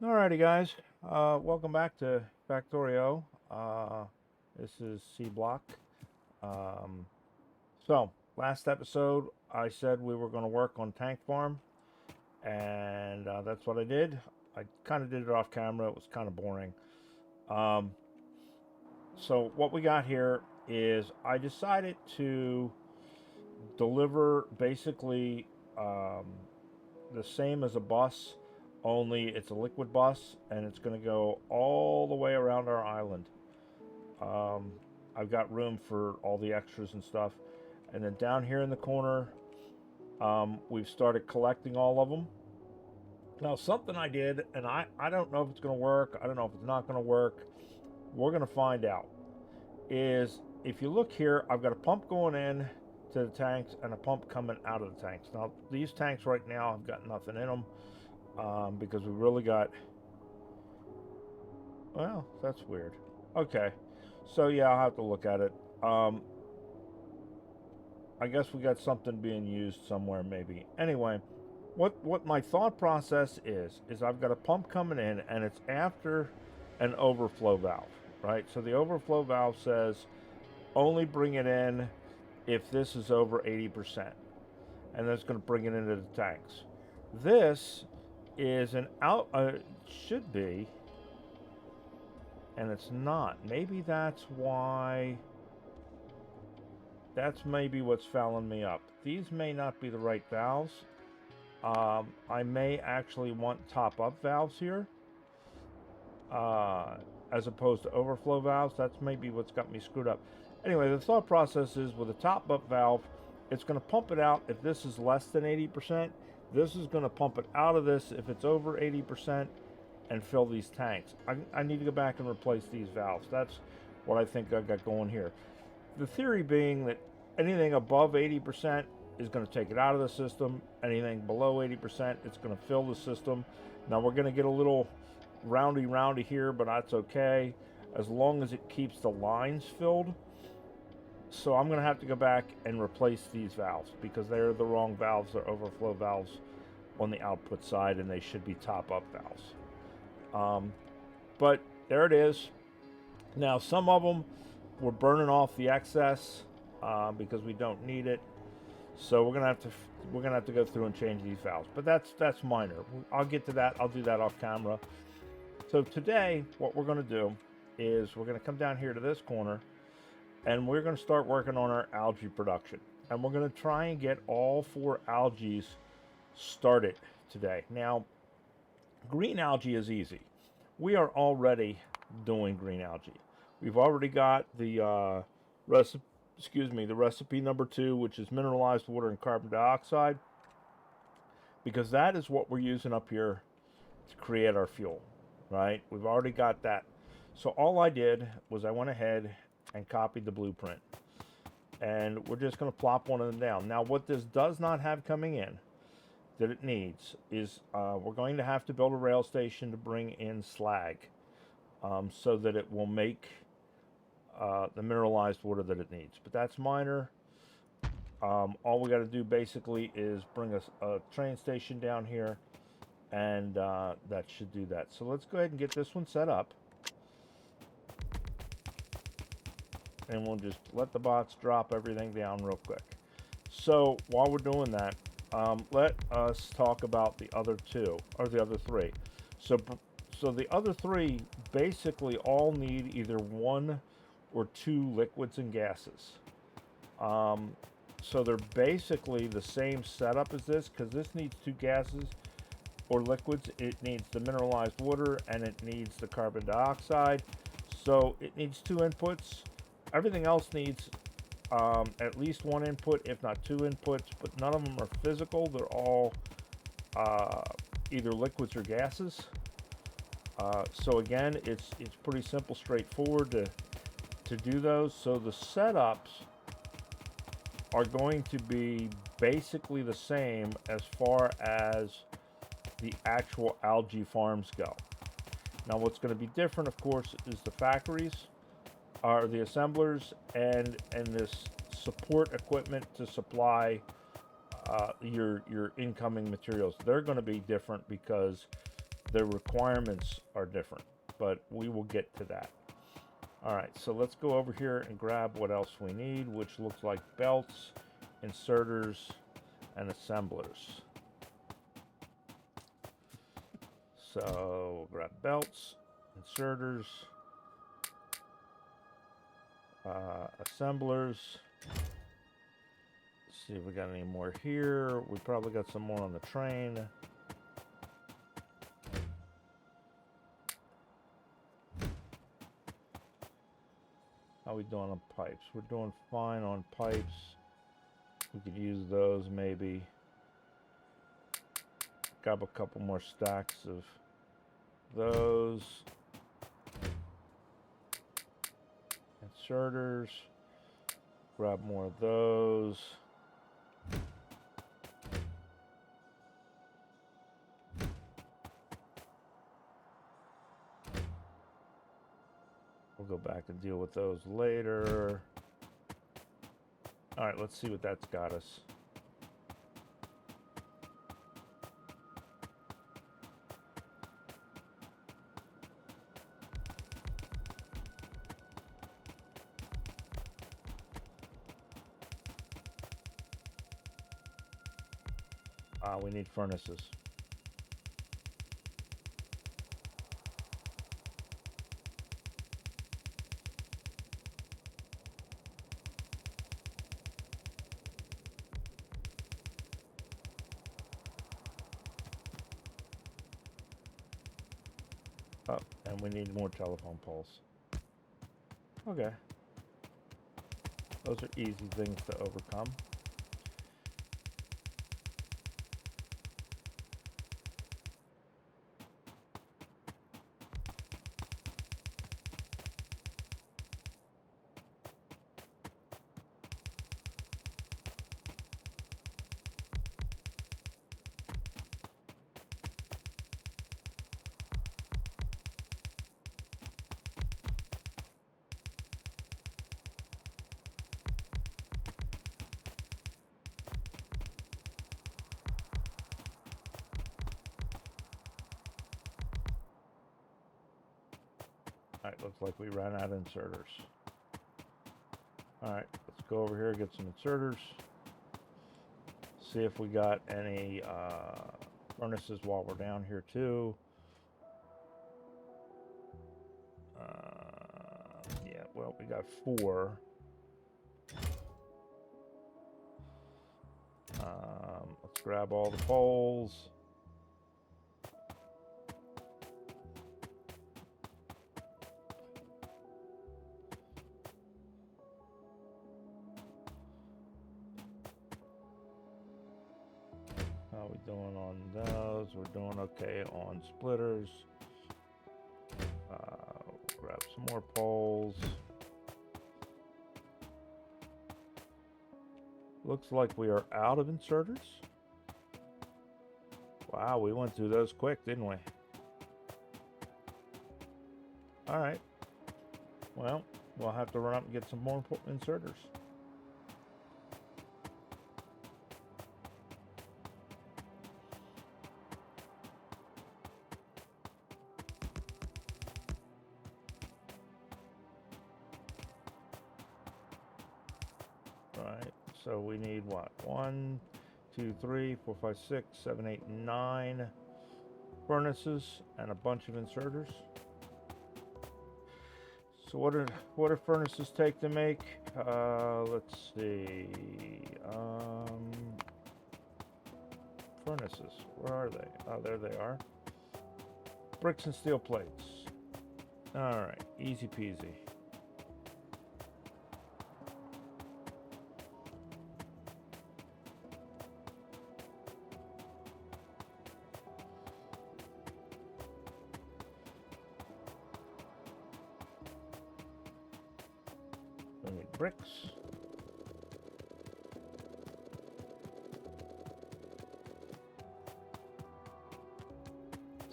Alrighty, guys. Welcome back to Factorio. This is Seablock. Um, last episode, I said we were going to work on tank farm, and that's what I did. I kind of did it off camera. It was kind of boring. Um, so what we got here is I decided to deliver basically um, the same as a bus, only it's a liquid bus, and it's going to go all the way around our island. Um, I've got room for all the extras and stuff. And then down here in the corner, we've started collecting all of them. Now, something I did, and I don't know if it's going to work. I don't know if it's not going to work. We're going to find out. Is if you look here, I've got a pump going in to the tanks and a pump coming out of the tanks. Now, these tanks right now have got nothing in them because we really got. Well, that's weird. Okay, so yeah, I'll have to look at it. Um, I guess we got something being used somewhere, maybe. Anyway, what my thought process is I've got a pump coming in, and it's after an overflow valve, right? So the overflow valve says only bring it in if this is over 80%, and that's going to bring it into the tanks. This is an out. Should be, and it's not. Maybe that's why. That's maybe what's fouling me up. These may not be the right valves. I may actually want top-up valves here, uh, as opposed to overflow valves. That's maybe what's got me screwed up. Anyway, the thought process is with a top-up valve, it's going to pump it out if this is less than 80%. This is going to pump it out of this if it's over 80% and fill these tanks. I need to go back and replace these valves. That's what I think I got going here. The theory being that anything above 80% is going to take it out of the system. Anything below 80%, it's going to fill the system. Now we're going to get a little roundy here, but that's okay as long as it keeps the lines filled. So I'm going to have to go back and replace these valves because they're the wrong valves. They're overflow valves on the output side, and they should be top-up valves. But there it is. Now some of them we're burning off the excess because we don't need it. So we're gonna have to go through and change these valves. But that's minor. I'll get to that. I'll do that off camera. So today, what we're gonna do is we're gonna come down here to this corner, and we're gonna start working on our algae production. And we're gonna try and get all 4 algae started today. Now, green algae is easy. We are already doing green algae. We've already got the recipe. The recipe number 2, which is mineralized water and carbon dioxide, because that is what we're using up here to create our fuel, right? We've already got that. So all I did was I went ahead and copied the blueprint, and we're just going to plop one of them down. Now, what this does not have coming in that it needs is we're going to have to build a rail station to bring in slag so that it will make the mineralized water that it needs. But that's minor. All we got to do basically is bring a train station down here, and that should do that. So let's go ahead and get this one set up, and we'll just let the bots drop everything down real quick. So while we're doing that, let us talk about the other 2 or the other 3. So the other 3 basically all need either 1 or 2 liquids and gases. So they're basically the same setup as this, because this needs 2 gases or liquids. It needs the mineralized water and it needs the carbon dioxide. So it needs 2 inputs. Everything else needs at least 1 input, if not 2 inputs, but none of them are physical. They're all either liquids or gases. So again, it's pretty simple, straightforward to do those. So the setups are going to be basically the same as far as the actual algae farms go. Now what's going to be different, of course, is the factories, or the assemblers, and this support equipment to supply your incoming materials. They're going to be different because their requirements are different, but we will get to that. All right, so let's go over here and grab what else we need, which looks like belts, inserters, and assemblers. So we'll grab belts, inserters, assemblers. Let's see if we got any more here. We probably got some more on the train. How are we doing on pipes? We're doing fine on pipes. We could use those maybe. Grab a couple more stacks of those. Inserters. Grab more of those. We'll go back and deal with those later. All right, let's see what that's got us. We need furnaces. Oh, and we need more telephone poles. Okay. Those are easy things to overcome. Alright, looks like we ran out of inserters. Alright, let's go over here and get some inserters. See if we got any furnaces while we're down here too. Yeah, well, we got 4. Let's grab all the poles. How are we doing on those? We're doing okay on splitters. Grab some more poles. Looks like we are out of inserters. Wow, we went through those quick, didn't we? All right. Well, we'll have to run up and get some more inserters. Right, so we need what? 1, 2, 3, 4, 5, 6, 7, 8, 9 furnaces and a bunch of inserters. So what do furnaces take to make? Let's see. Furnaces, where are they? Oh, there they are. Bricks and steel plates. All right, easy peasy. We need bricks.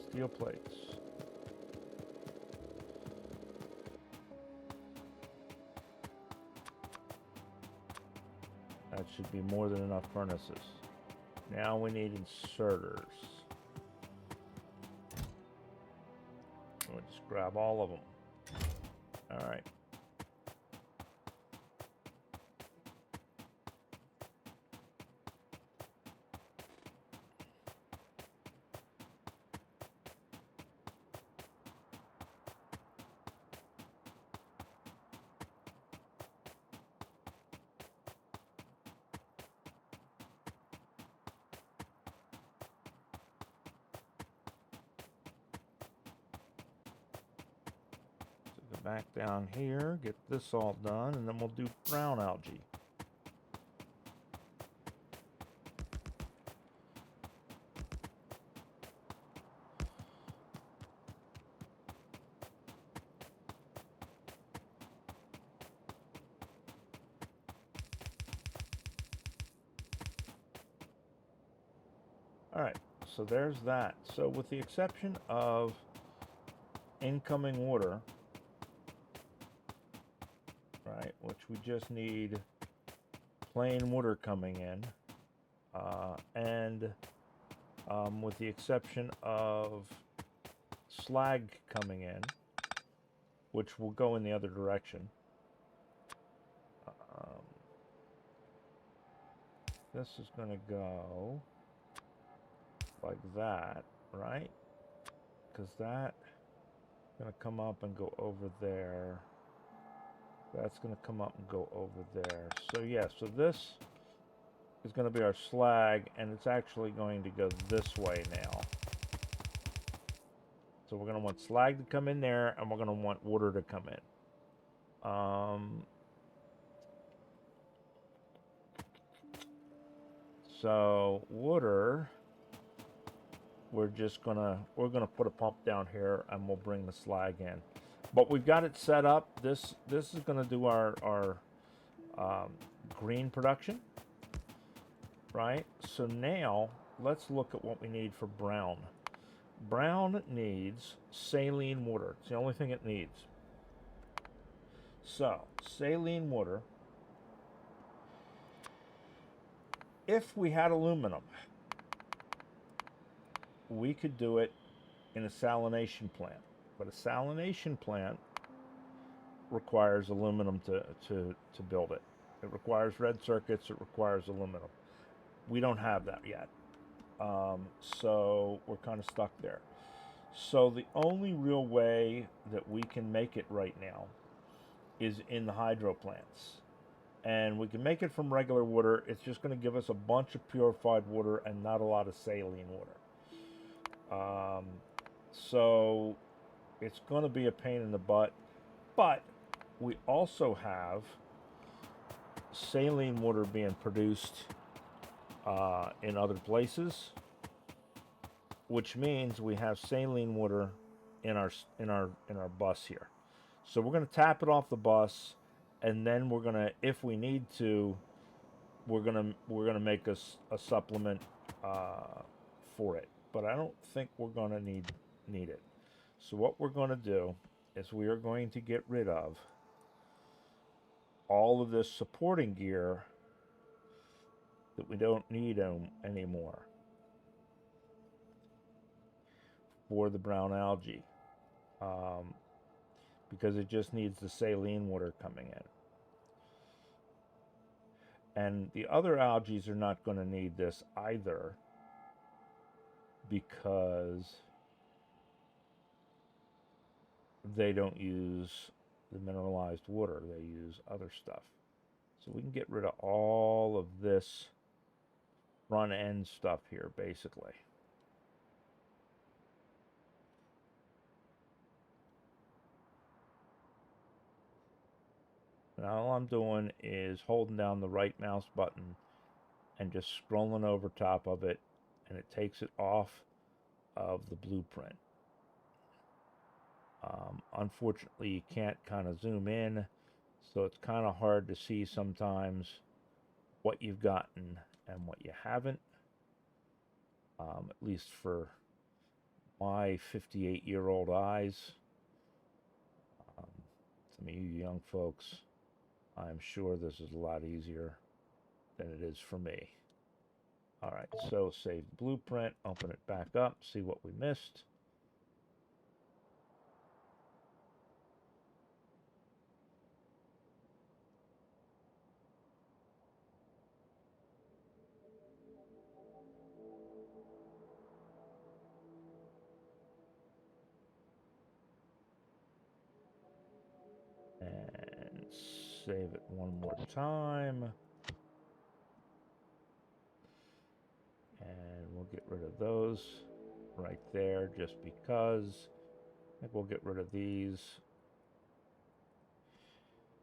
Steel plates. That should be more than enough furnaces. Now we need inserters. We'll just grab all of them. All right. Back down here, get this all done, and then we'll do brown algae. All right, so there's that. So with the exception of incoming water, right, which we just need plain water coming in, and with the exception of slag coming in, which will go in the other direction. This is going to go like that, right? Because that's going to come up and go over there. That's going to come up and go over there. So yeah, so this is going to be our slag, and it's actually going to go this way now. So we're going to want slag to come in there, and we're going to want water to come in. So water, we're gonna put a pump down here, and we'll bring the slag in. But we've got it set up. This is gonna do our green production, right? So now let's look at what we need for brown. Brown needs saline water. It's the only thing it needs. So saline water. If we had aluminum, we could do it in a salination plant. But a salination plant requires aluminum to build it. It requires red circuits. It requires aluminum. We don't have that yet. So we're kind of stuck there. So the only real way that we can make it right now is in the hydro plants. And we can make it from regular water. It's just going to give us a bunch of purified water and not a lot of saline water. So it's going to be a pain in the butt. But we also have saline water being produced in other places, which means we have saline water in our bus here. So we're going to tap it off the bus. And then we're gonna, if we need to, we're gonna make a supplement for it. But I don't think we're gonna need it. So what we're gonna do is we are going to get rid of all of this supporting gear that we don't need anymore for the brown algae, because it just needs the saline water coming in. And the other algae are not going to need this either, because they don't use the mineralized water. They use other stuff. So we can get rid of all of this front end stuff here, basically. Now all I'm doing is holding down the right mouse button and just scrolling over top of it, and it takes it off of the blueprint. Unfortunately, you can't kind of zoom in, so it's kind of hard to see sometimes what you've gotten and what you haven't. At least for my 58-year-old eyes. Some of you young folks, I'm sure this is a lot easier than it is for me. All right, so save the blueprint, open it back up, see what we missed. save it one more time. And we'll get rid of those right there just because. I think we'll get rid of these.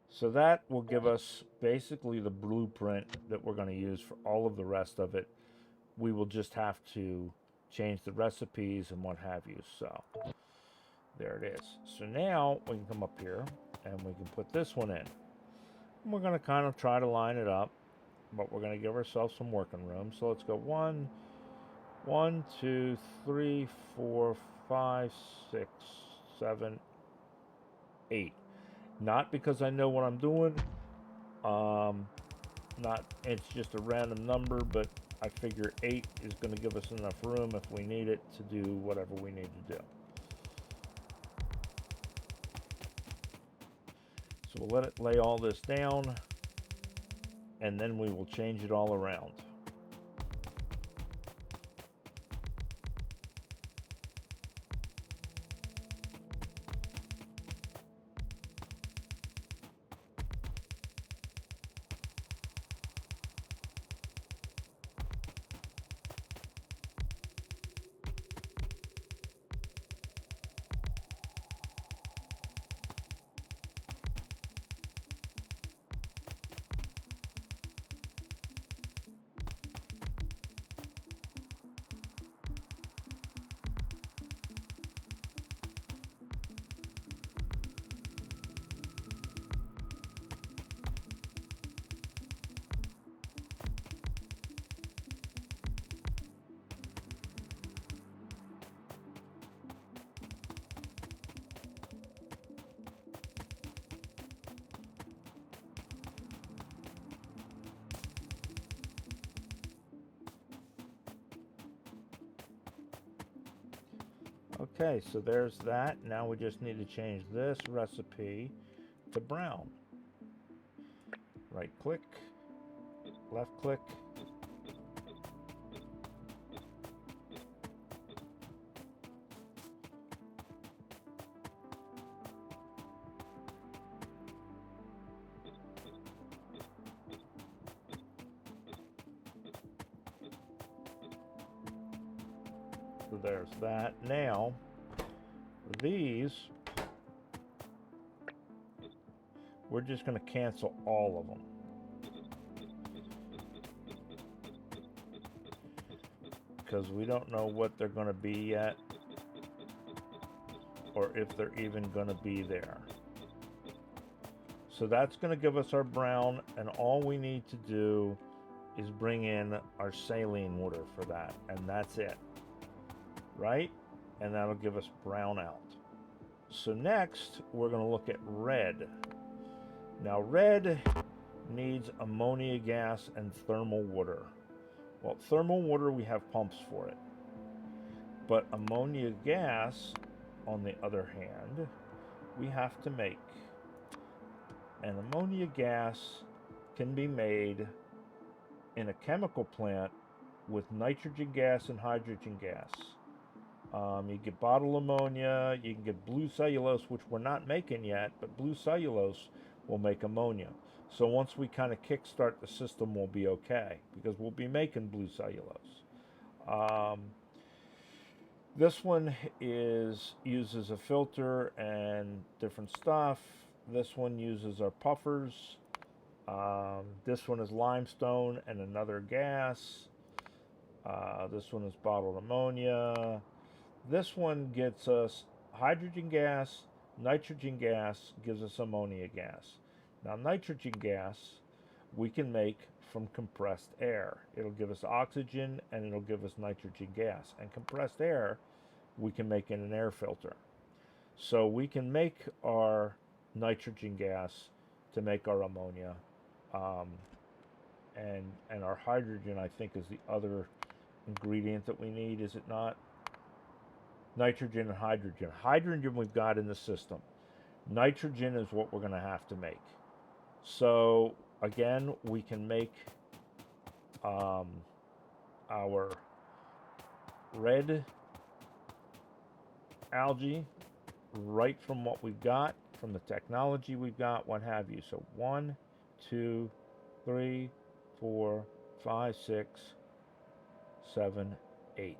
So that will give us basically the blueprint that we're going to use for all of the rest of it. We will just have to change the recipes and what have you. So there it is. So now we can come up here and we can put this one in. And we're going to kind of try to line it up, but we're going to give ourselves some working room. So let's go 1, 2, 3, 4, 5, 6, 7, 8. Not because I know what I'm doing. Not it's just a random number, but I figure 8 is going to give us enough room if we need it to do whatever we need to do. So we'll let it lay all this down, and then we will change it all around. Okay, so there's that. Now we just need to change this recipe to brown. Right click, left click. So there's that. Now, these, we're just going to cancel all of them. Because we don't know what they're going to be yet, or if they're even going to be there. So that's going to give us our brown, and all we need to do is bring in our saline water for that, and that's it. Right? And that'll give us brown out. So next, we're going to look at red. Now, red needs ammonia gas and thermal water. Well, thermal water, we have pumps for it. But ammonia gas, on the other hand, we have to make. And ammonia gas can be made in a chemical plant with nitrogen gas and hydrogen gas. You get bottled ammonia, you can get blue cellulose, which we're not making yet, but blue cellulose will make ammonia. So once we kind of kickstart the system, we'll be okay, because we'll be making blue cellulose. This one uses a filter and different stuff. This one uses our puffers. This one is limestone and another gas. This one is bottled ammonia. This one gets us hydrogen gas, nitrogen gas gives us ammonia gas. Now, nitrogen gas we can make from compressed air. It'll give us oxygen and it'll give us nitrogen gas. And compressed air we can make in an air filter. So we can make our nitrogen gas to make our ammonia. And our hydrogen, I think, is the other ingredient that we need, is it not? Nitrogen and hydrogen. Hydrogen we've got in the system. Nitrogen is what we're going to have to make. So again, we can make our red algae right from what we've got from the technology we've got, what have you. So 1, 2, 3, 4, 5, 6, 7, 8.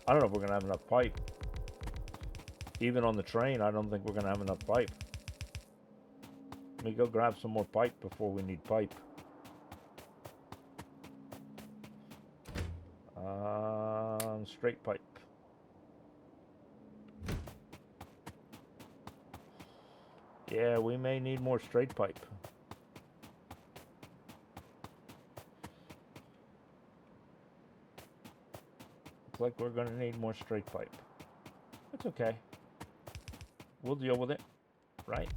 I don't know if we're going to have enough pipe. Even on the train, I don't think we're going to have enough pipe. Let me go grab some more pipe before we need pipe. Straight pipe. Yeah, we may need more straight pipe. Looks like we're going to need more straight pipe. That's okay. We'll deal with it, right?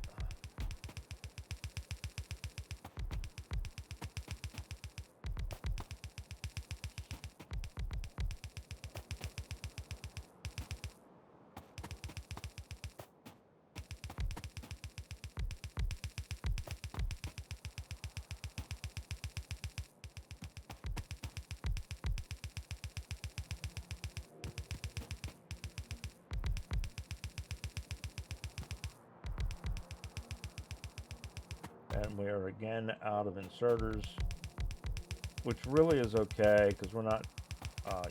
And we are again out of inserters, which really is okay because we're not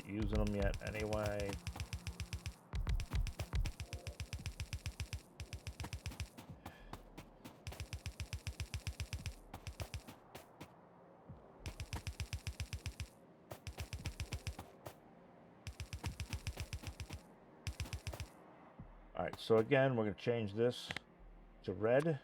using them yet anyway. All right, so again, we're going to change this to red.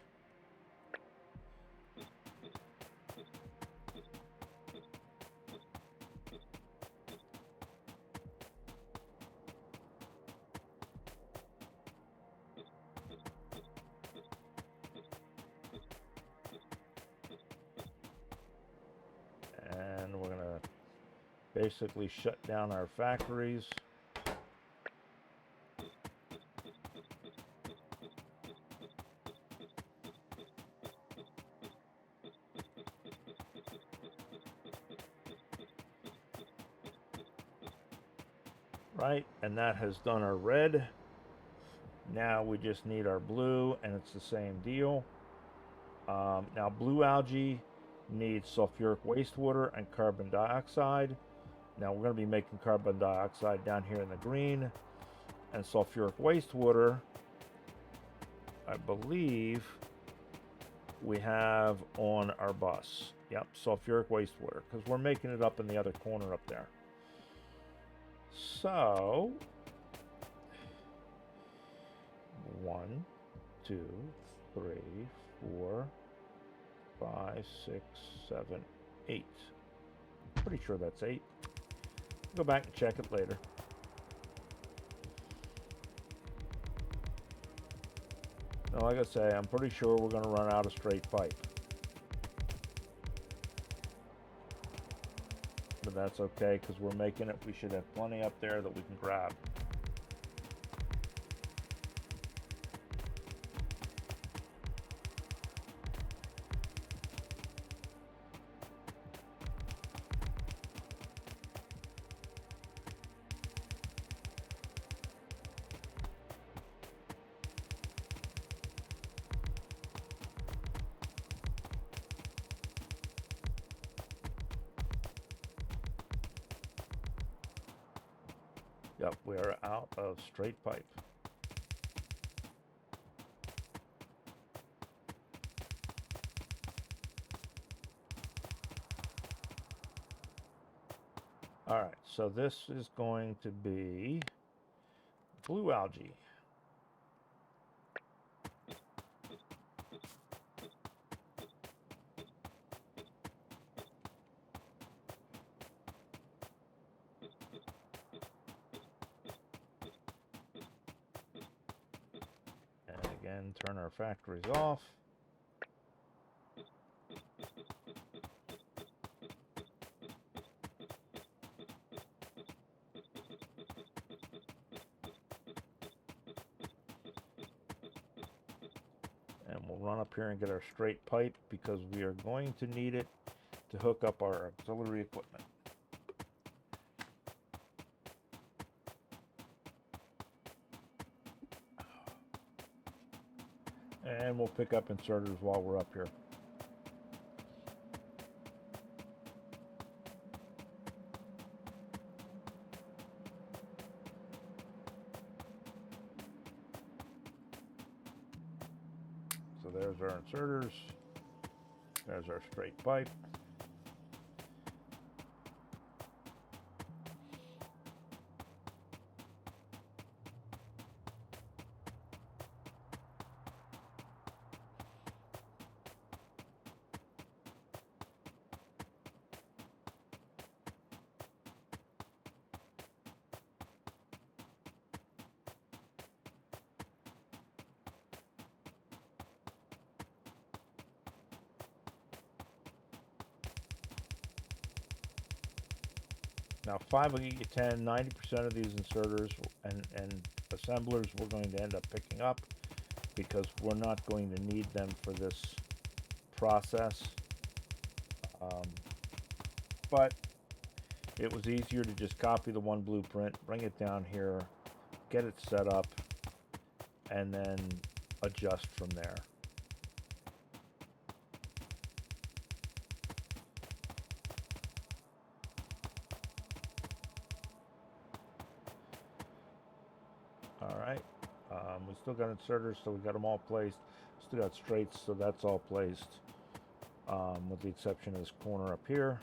And we're going to basically shut down our factories. Right, and that has done our red. Now we just need our blue, and it's the same deal. Now blue algae needs sulfuric wastewater and carbon dioxide. Now we're going to be making carbon dioxide down here in the green, and sulfuric wastewater, I believe we have on our bus. Yep, sulfuric wastewater, because we're making it up in the other corner up there. So 1, 2, 3, 4, 5, 6, 7, 8. Pretty sure that's 8. Go back and check it later. Now, like I say, I'm pretty sure we're going to run out of straight pipe. But that's okay, because we're making it. We should have plenty up there that we can grab. Yep, we are out of straight pipe. All right, so this is going to be blue algae. Again, turn our factories off. And we'll run up here and get our straight pipe because we are going to need it to hook up our auxiliary equipment. And we'll pick up inserters while we're up here. So there's our inserters. There's our straight pipe. Now 5 will get you 10, 90% of these inserters and assemblers we're going to end up picking up because we're not going to need them for this process. But it was easier to just copy the one blueprint, bring it down here, get it set up, and then adjust from there. Alright, we still got inserters, so we got them all placed. Still got straights, so that's all placed, with the exception of this corner up here.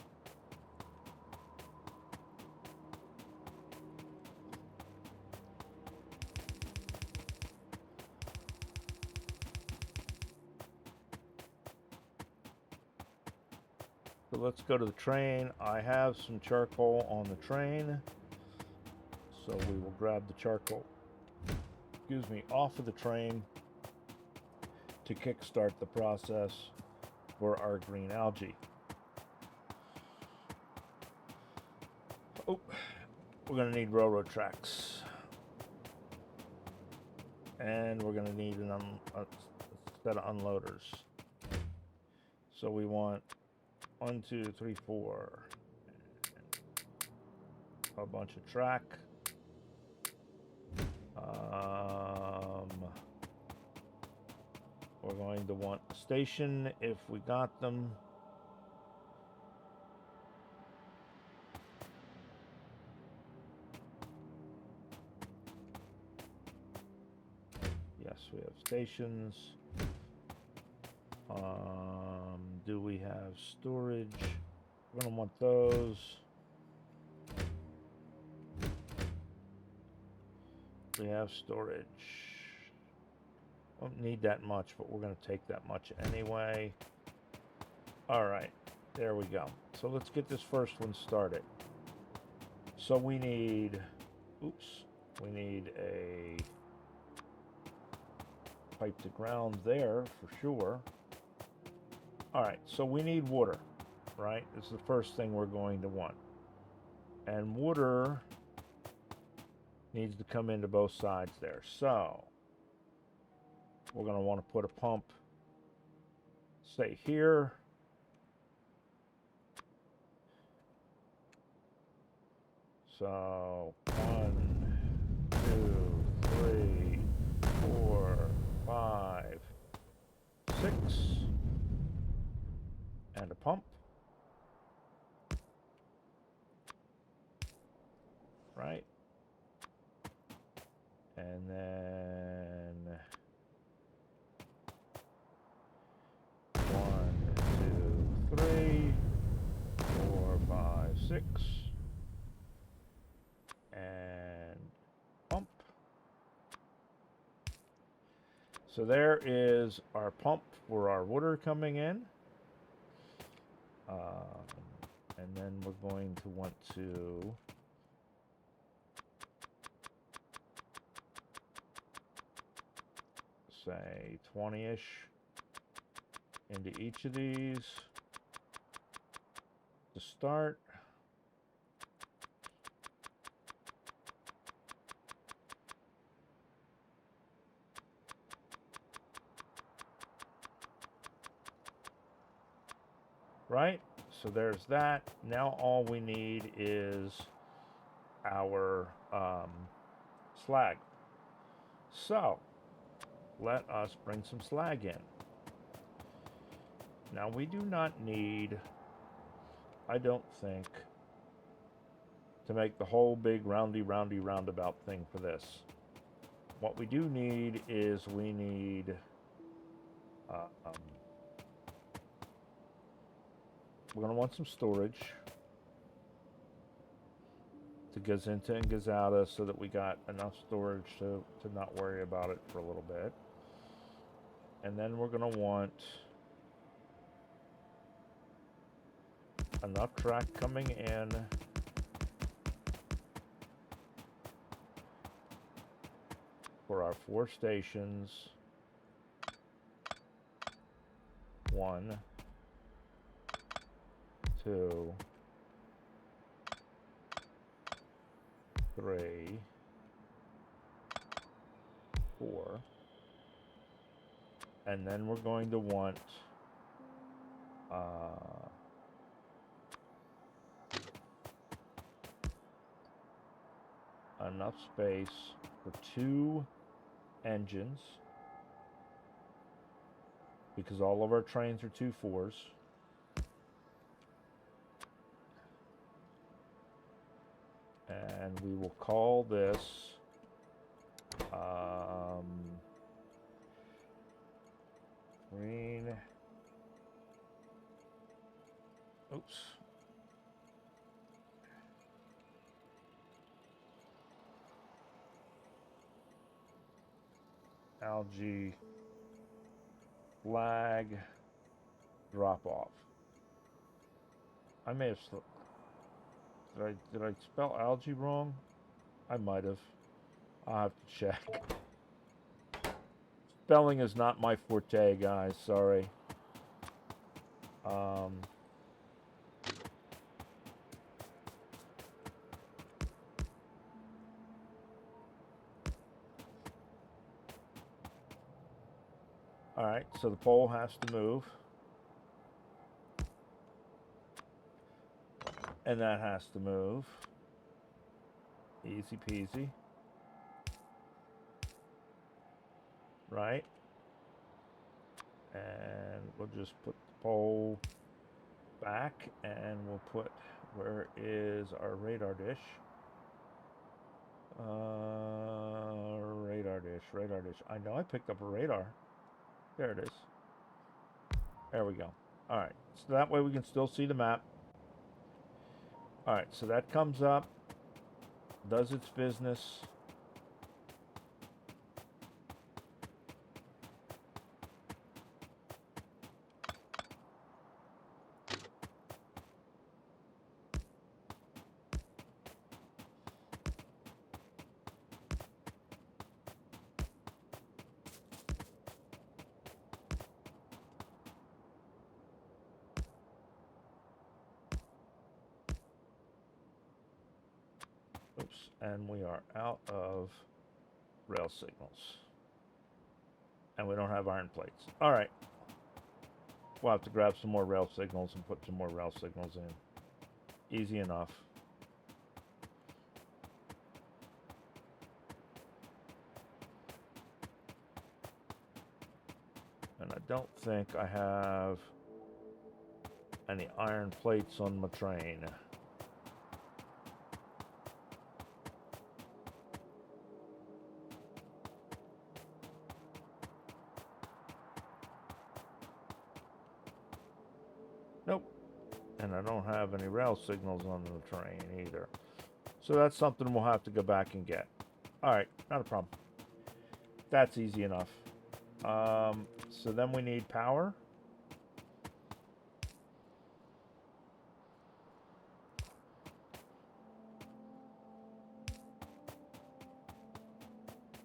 So let's go to the train. I have some charcoal on the train, so we will grab the charcoal, off of the train to kickstart the process for our green algae. Oh, we're going to need railroad tracks, and we're going to need a set of unloaders. So we want 1, 2, 3, 4, a bunch of track. We're going to want a station if we got them. Yes, we have stations. Do we have storage? We're going to want those. We have storage. Don't need that much, but we're going to take that much anyway. All right, there we go. So let's get this first one started. So we need, we need a pipe to ground there for sure. All right, so we need water, right? This is the first thing we're going to want. And water needs to come into both sides there. So we're going to want to put a pump, say here. So 1, 2, 3, 4, 5, 6, and a pump. Right? And then 1, 2, 3, 4, 5, 6, and pump. So there is our pump for our water coming in. And then we're going to want to say 20-ish into each of these to start. Right? So there's that. Now all we need is our slag. So let us bring some slag in. Now we do not need, I don't think, to make the whole big roundabout thing for this. What we do need is we need we're going to want some storage to goes into and goes out of, so that we got enough storage to not worry about it for a little bit. And then we're going to want enough track coming in for our 4 stations. 1, 2, 3, 4. And then we're going to want enough space for 2 engines, because all of our trains are 2-4s. And we will call this green. Oops. Algae flag drop off. I may have slipped. Did I spell algae wrong? I might have. I'll have to check. Spelling is not my forte, guys. Sorry. Alright, so the pole has to move. And that has to move. Easy peasy. Right? And we'll just put the pole back, and we'll put, where is our radar dish? Radar dish. I know I picked up a radar. There it is. There we go. Alright, so that way we can still see the map. Alright, so that comes up, does its business. Oops, and we are out of rail signals. And we don't have iron plates. All right. We'll have to grab some more rail signals and put some more rail signals in. Easy enough. And I don't think I have any iron plates on my train. Nope. And I don't have any rail signals on the train either. So that's something we'll have to go back and get. Alright, not a problem. That's easy enough. So then we need power.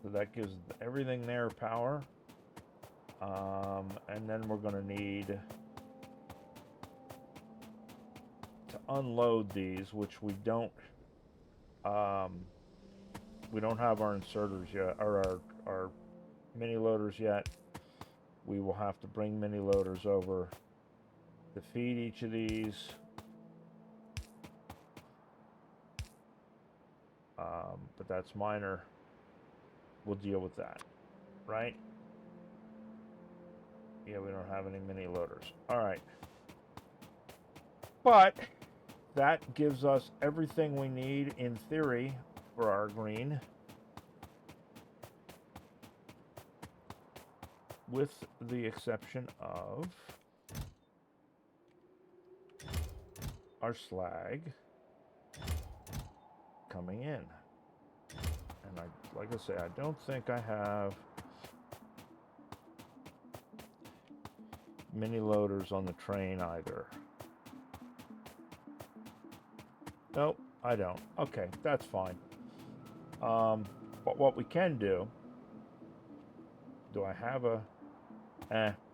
So that gives everything there power. And then we're going to need to unload these, which we don't have our inserters yet, or our mini loaders yet. We will have to bring mini loaders over to feed each of these. But that's minor. We'll deal with that, right? Yeah, we don't have any mini loaders. All right. But that gives us everything we need in theory for our green, with the exception of our slag coming in. And like I say, I don't think I have mini loaders on the train either. Nope, I don't. Okay, that's fine. But what we can do I have a...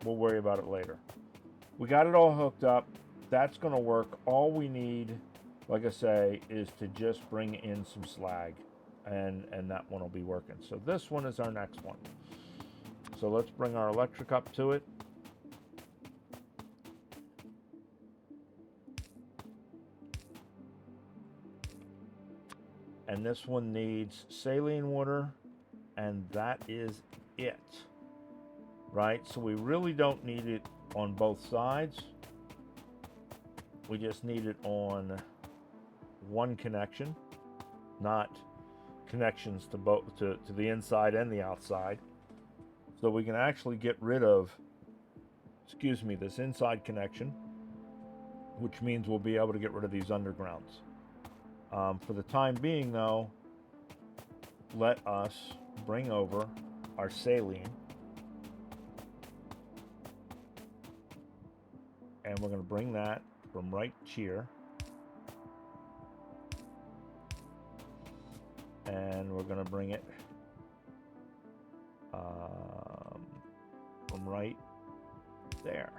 we'll worry about it later. We got it all hooked up. That's going to work. All we need, like I say, is to just bring in some slag, and that one will be working. So this one is our next one. So let's bring our electric up to it. And this one needs saline water, and that is it. Right? So we really don't need it on both sides. We just need it on one connection, not connections to both to the inside and the outside. So we can actually get rid of, excuse me, this inside connection, which means we'll be able to get rid of these undergrounds. For the time being, though, let us bring over our saline, and we're going to bring that from right here, and we're going to bring it from right there.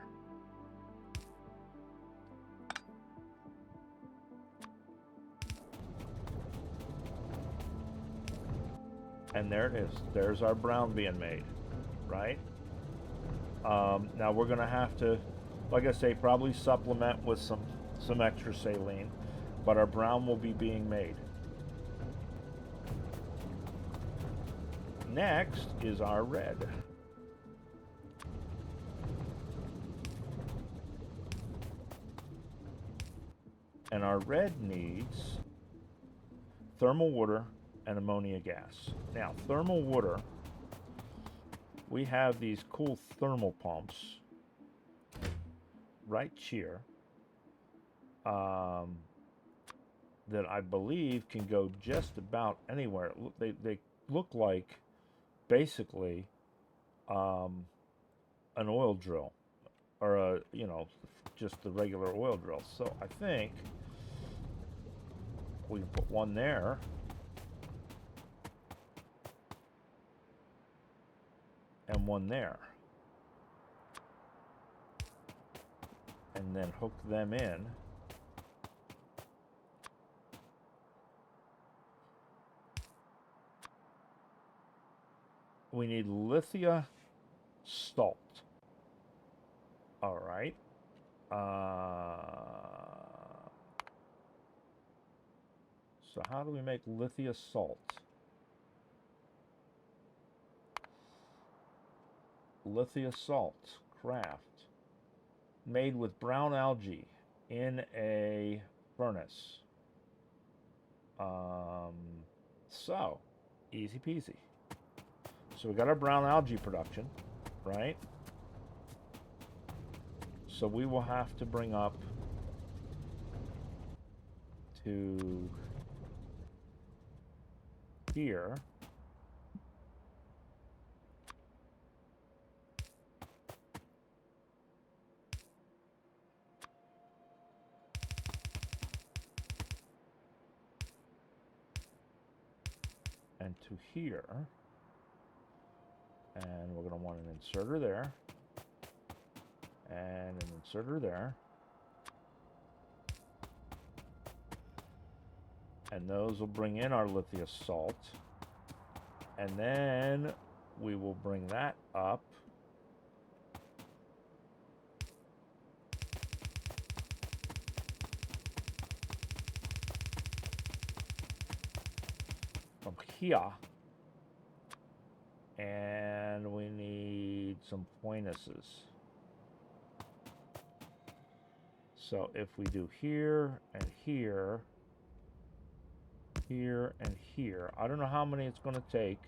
And there it is. There's our brown being made, right? Now we're going to have to, like I say, probably supplement with some extra saline, but our brown will be being made. Next is our red. And our red needs thermal water and ammonia gas. Now, thermal water, we have these cool thermal pumps right here that I believe can go just about anywhere. They look like basically an oil drill, or just the regular oil drill. So I think we can put one there. And one there. And then hook them in. We need lithium salt. All right. So how do we make lithium salt? Lithium salt, craft, made with brown algae in a furnace. So, easy peasy. So we got our brown algae production, right? So we will have to bring up to here. And to here, and we're going to want an inserter there, and an inserter there, and those will bring in our lithium salt, and then we will bring that up from here, and we need some pointuses. So if we do here and here, here and here, I don't know how many it's going to take.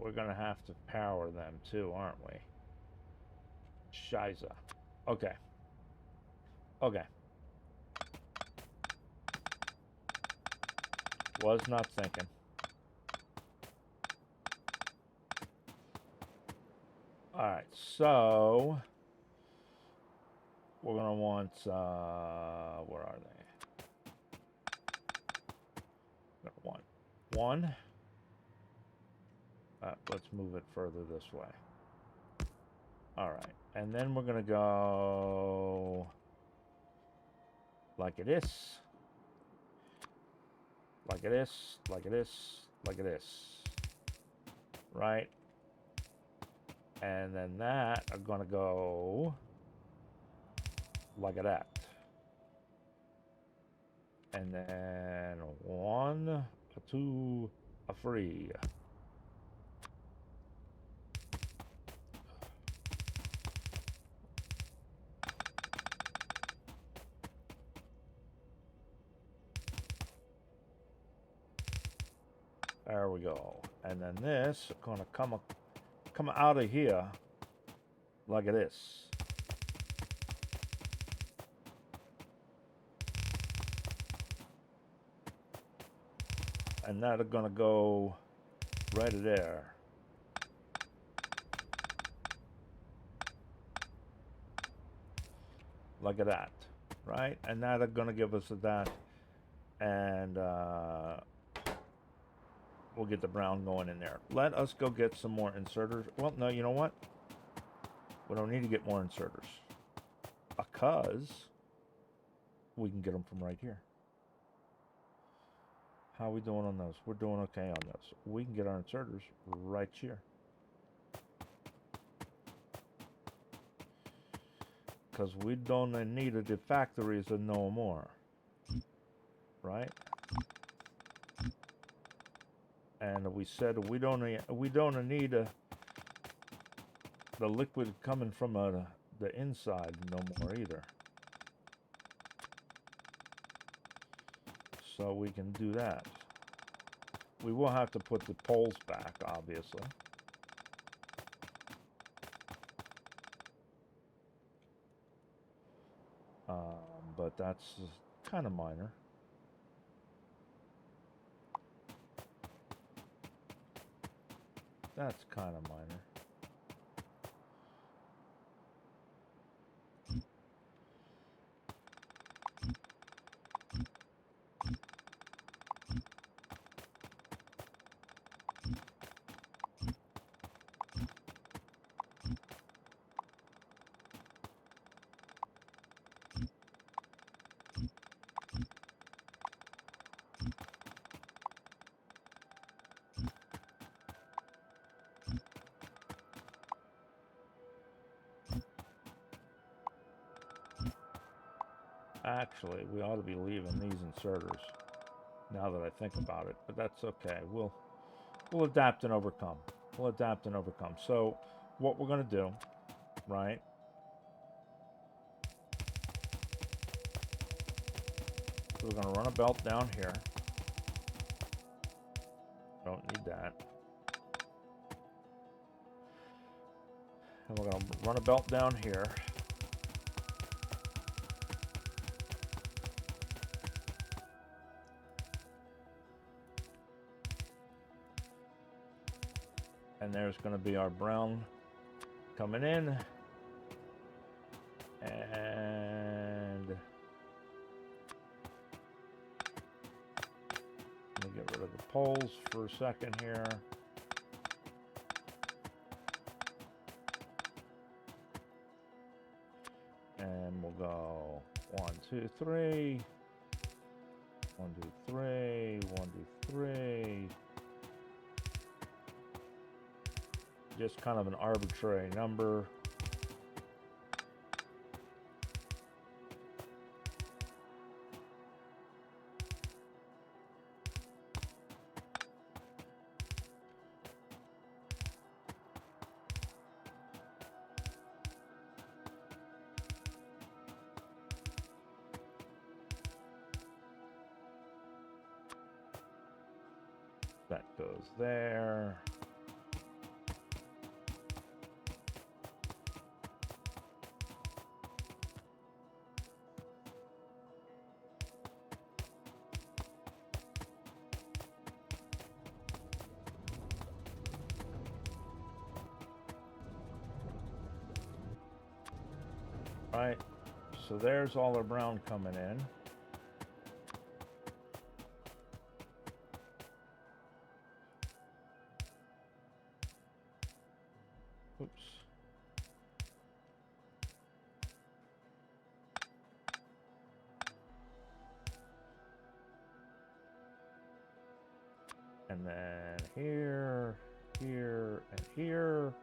We're going to have to power them too, aren't we? Shiza. Okay. Okay. Was not thinking. Alright, so we're going to want, where are they? We're going to want one. Let's move it further this way. Alright, and then we're going to go like it is. Like it is, like it is, like it is. Right? And then that are going to go like that. And then 1, 2, 3. There we go. And then this is going to come out of here like this. And that are going to go right there. Like that. Right? And that are going to give us that. And we'll get the brown going in there. Let us go get some more inserters. Well, no, you know what? We don't need to get more inserters. Because we can get them from right here. How are we doing on those? We're doing okay on those. We can get our inserters right here. Because we don't need the factories no more. Right? And we said we don't need the liquid coming from the inside no more either. So we can do that. We will have to put the poles back, obviously. But that's kind of minor. That's kind of minor. Actually, we ought to be leaving these inserters now that I think about it, but that's okay. We'll adapt and overcome. We'll adapt and overcome. So what we're going to do, right? We're going to run a belt down here. Don't need that. And we're going to run a belt down here. And there's going to be our brown coming in. And we'll get rid of the poles for a second here. And we'll go 1, 2, 3. 1, 2, 3. 1, 2, 3. just kind of an arbitrary number. That goes there. Right, so there's all our brown coming in. Oops. And then here, here, and here.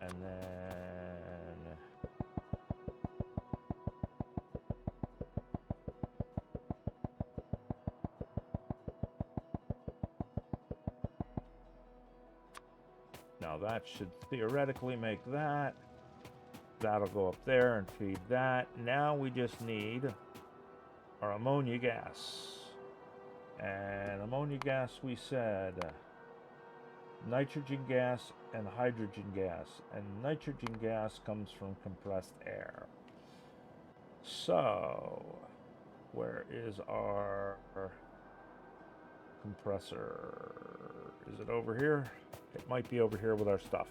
And then now that should theoretically make that. That'll go up there and feed that. Now we just need our ammonia gas. And ammonia gas, we said nitrogen gas and hydrogen gas. And nitrogen gas comes from compressed air. So, where is our compressor? Is it over here? It might be over here with our stuff.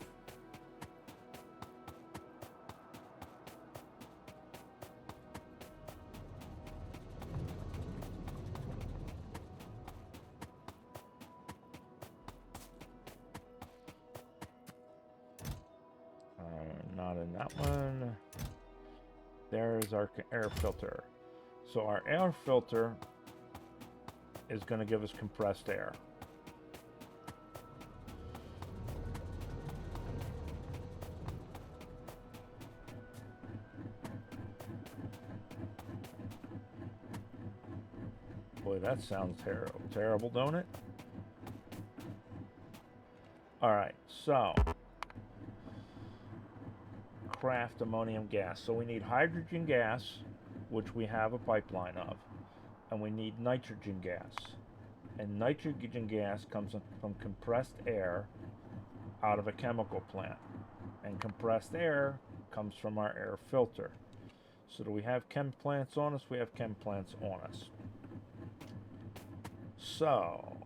Not in that one. There's our air filter. So our air filter is going to give us compressed air. Boy, that sounds terrible, don't it? All right, so craft ammonium gas. So we need hydrogen gas, which we have a pipeline of, and we need nitrogen gas. And nitrogen gas comes from compressed air out of a chemical plant. And compressed air comes from our air filter. So do we have chem plants on us? We have chem plants on us. So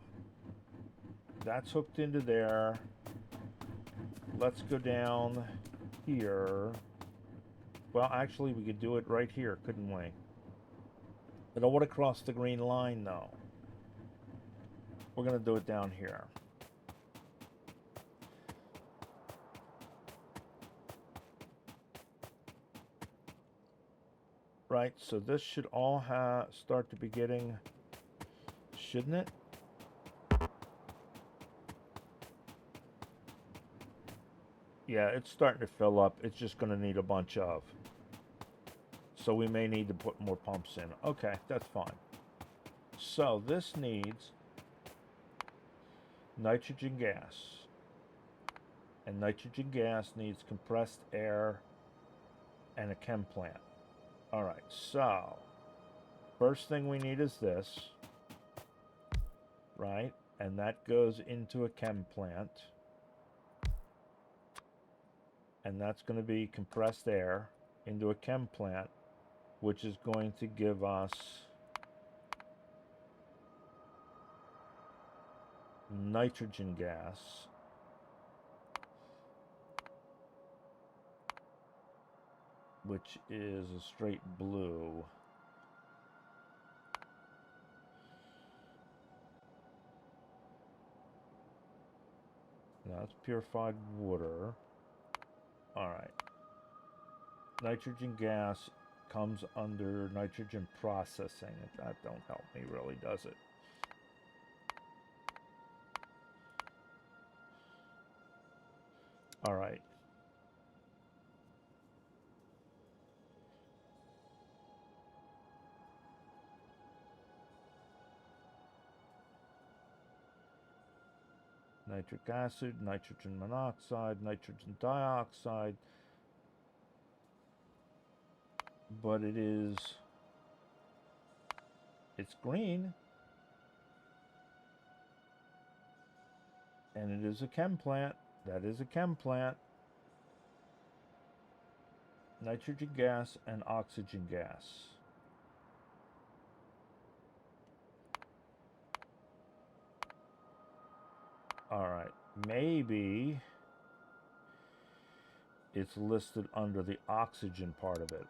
that's hooked into there. Let's go down here. Well, actually, we could do it right here, couldn't we? I don't want to cross the green line, though. We're going to do it down here. Right, so this should all start to be getting, shouldn't it? Yeah, it's starting to fill up. It's just going to need a bunch of. So we may need to put more pumps in. Okay, that's fine. So this needs nitrogen gas. And nitrogen gas needs compressed air and a chem plant. All right, so first thing we need is this, right? And that goes into a chem plant. And that's going to be compressed air into a chem plant, which is going to give us nitrogen gas. Which is a straight blue. Now it's purified water. All right. Nitrogen gas comes under nitrogen processing. That don't help me really, does it? All right. Nitric acid, nitrogen monoxide, nitrogen dioxide. But it's green. And it is a chem plant. That is a chem plant. Nitrogen gas and oxygen gas. All right, maybe it's listed under the oxygen part of it.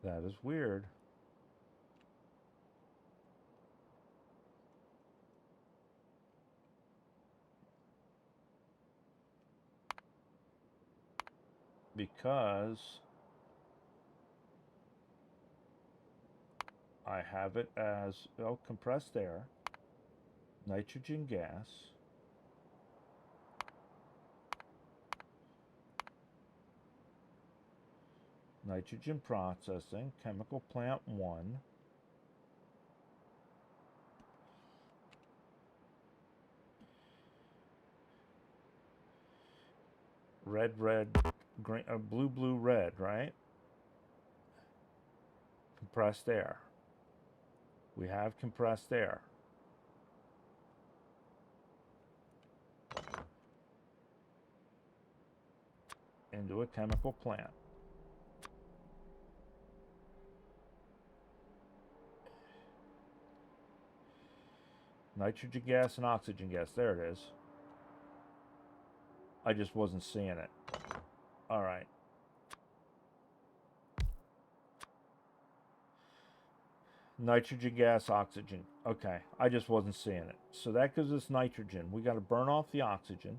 That is weird. Because I have it as, well, compressed air, nitrogen gas, nitrogen processing, chemical plant 1, red, green, blue, red, right? Compressed air. We have compressed air. Into a chemical plant. Nitrogen gas and oxygen gas. There it is. I just wasn't seeing it. All right. Nitrogen gas, oxygen. Okay, I just wasn't seeing it. So that gives us nitrogen. We got to burn off the oxygen.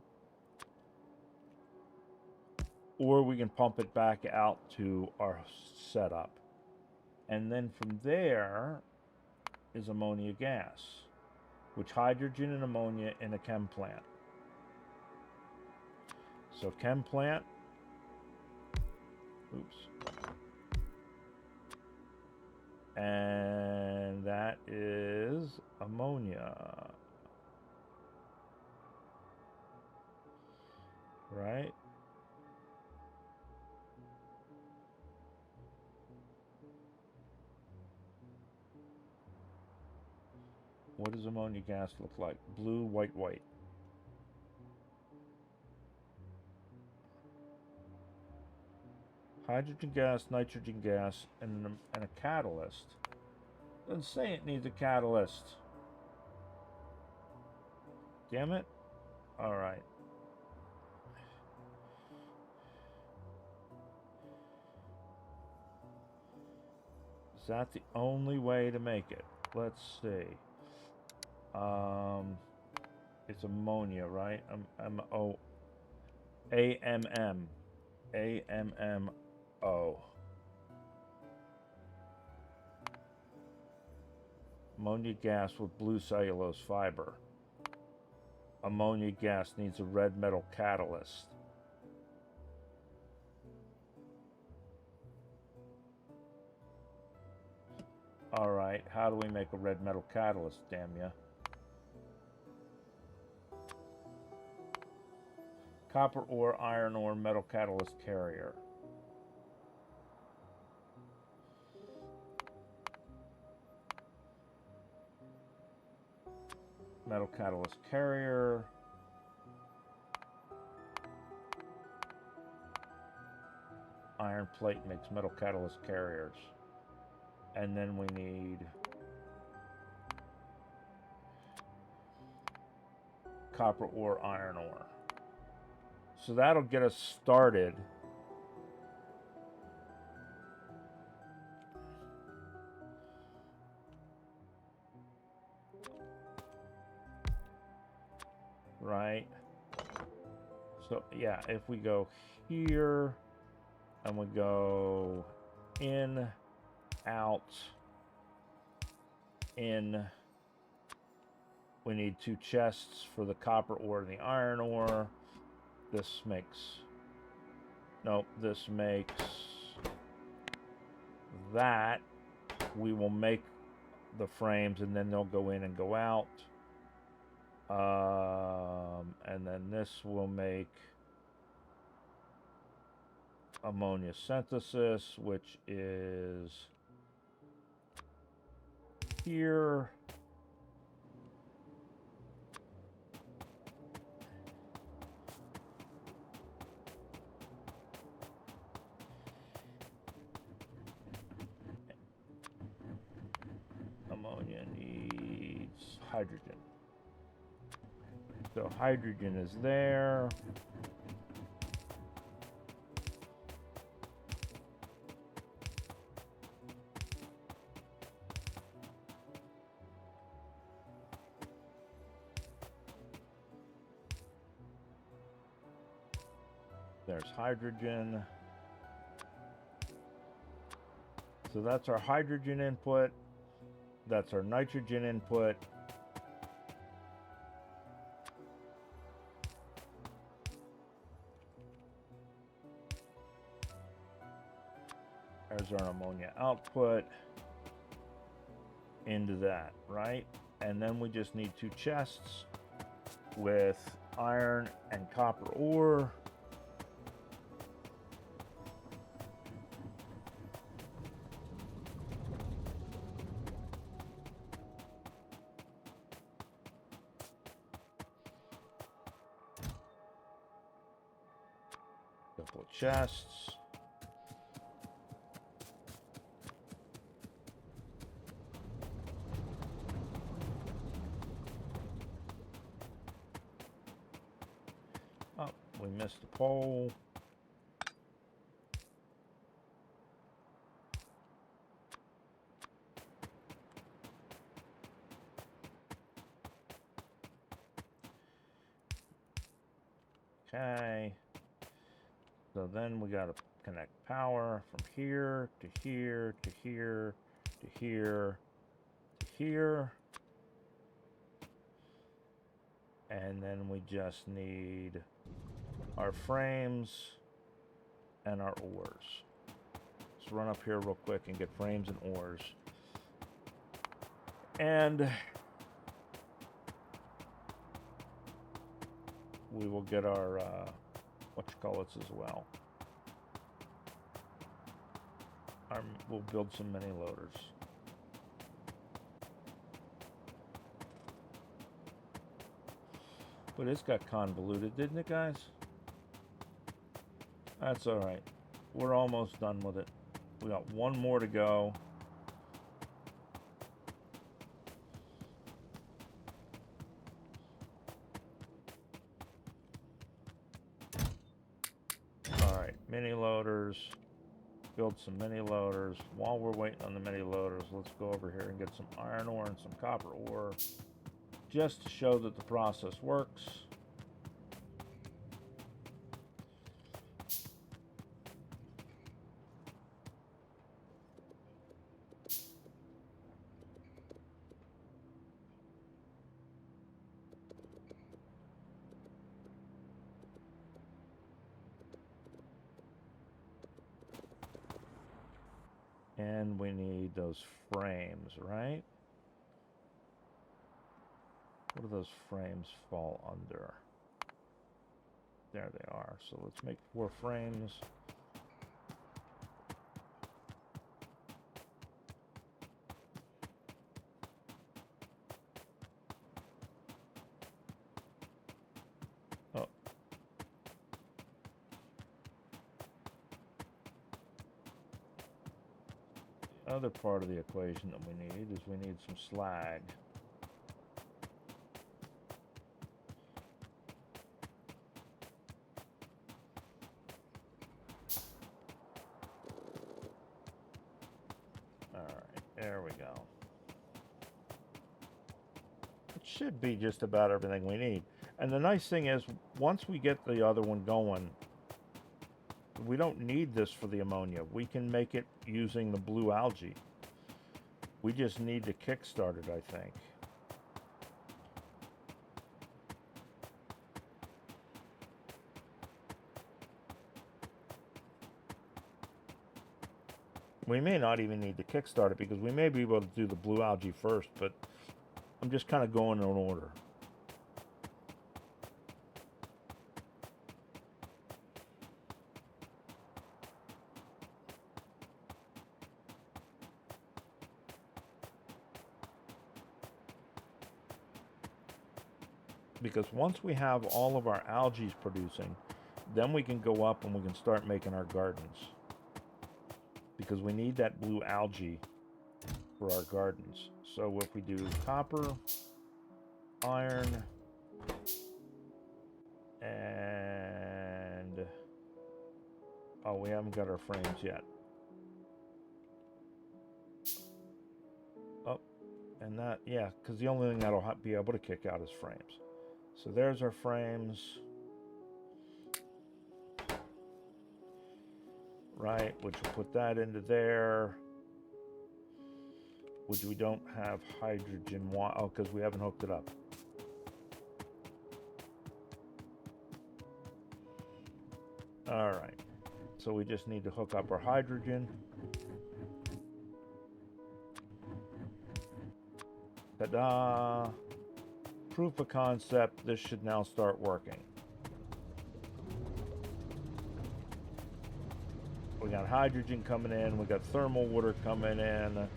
Or we can pump it back out to our setup. And then from there is ammonia gas, which hydrogen and ammonia in a chem plant. So chem plant, oops. And that is ammonia, right? What does ammonia gas look like? Blue, white, white. Hydrogen gas, nitrogen gas, and a catalyst. Doesn't say it needs a catalyst. Damn it. All right. Is that the only way to make it? Let's see. It's ammonia, right? AMMO. Ammonia gas with blue cellulose fiber. Ammonia gas needs a red metal catalyst. All right, how do we make a red metal catalyst, damn ya? Copper ore, iron ore, metal catalyst carrier. Metal catalyst carrier. Iron plate makes metal catalyst carriers. And then we need copper ore, iron ore. So that'll get us started. right? So yeah, if we go here and we go in, out, in, we need 2 chests for the copper ore and the iron ore. This makes, nope, this makes that. We will make the frames and then they'll go in and go out. And then this will make ammonia synthesis, which is here. Ammonia needs hydrogen. So hydrogen is there. There's hydrogen. So that's our hydrogen input. That's our nitrogen input. There's our ammonia output into that, right? And then we just need 2 chests with iron and copper ore. Couple of chests. Oh, we missed the pole. Okay. So then we got to connect power from here to here to here to here to here. And then we just need our frames and our ores. Let's run up here real quick and get frames and ores. And we will get our whatchamacallits as well. We'll build some mini loaders. But it's got convoluted, didn't it, guys? That's all right. We're almost done with it. We got one more to go. All right, mini loaders. Build some mini loaders. While we're waiting on the mini loaders, let's go over here and get some iron ore and some copper ore, just to show that the process works. And we need those frames, right? What do those frames fall under? There they are. So let's make 4 frames. Oh. The other part of the equation that we need is we need some slag. There we go. should be just about everything we need. And the nice thing is, once we get the other one going, we don't need this for the ammonia. We can make it using the blue algae. We just need to kickstart it, I think. We may not even need to kickstart it because we may be able to do the blue algae first, but I'm just kind of going in order. Because once we have all of our algae producing, then we can go up and we can start making our gardens. Because we need that blue algae for our gardens. So if we do copper, iron, and oh, we haven't got our frames yet. Oh, and that, yeah, because the only thing that'll be able to kick out is frames. So there's our frames. Right, which will put that into there. Which we don't have hydrogen. Oh, because we haven't hooked it up. All right. So we just need to hook up our hydrogen. Ta-da! Proof of concept. This should now start working. We got hydrogen coming in. We got thermal water coming in.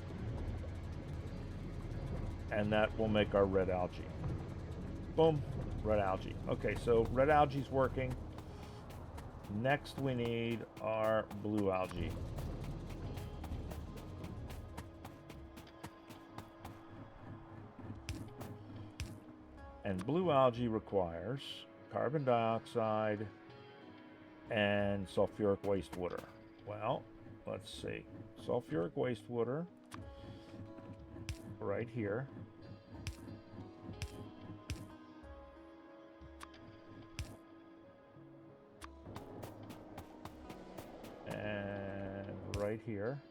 And that will make our red algae. Boom. Red algae. Okay, so red algae's working. Next we need our blue algae. And blue algae requires carbon dioxide and sulfuric wastewater. Well, let's see. Sulfuric wastewater right here. And right here.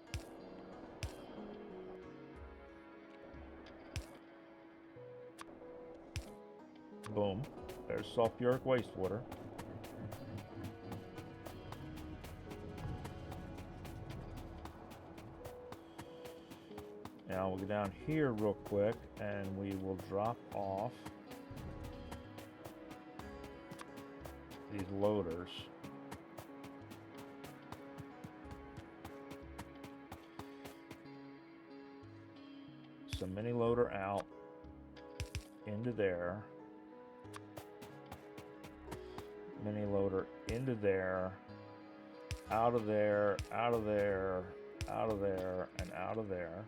Boom. There's sulfuric wastewater. Now we'll go down here real quick and we will drop off these loaders. So mini loader out into there. Mini loader into there, out of there, out of there, out of there, and out of there.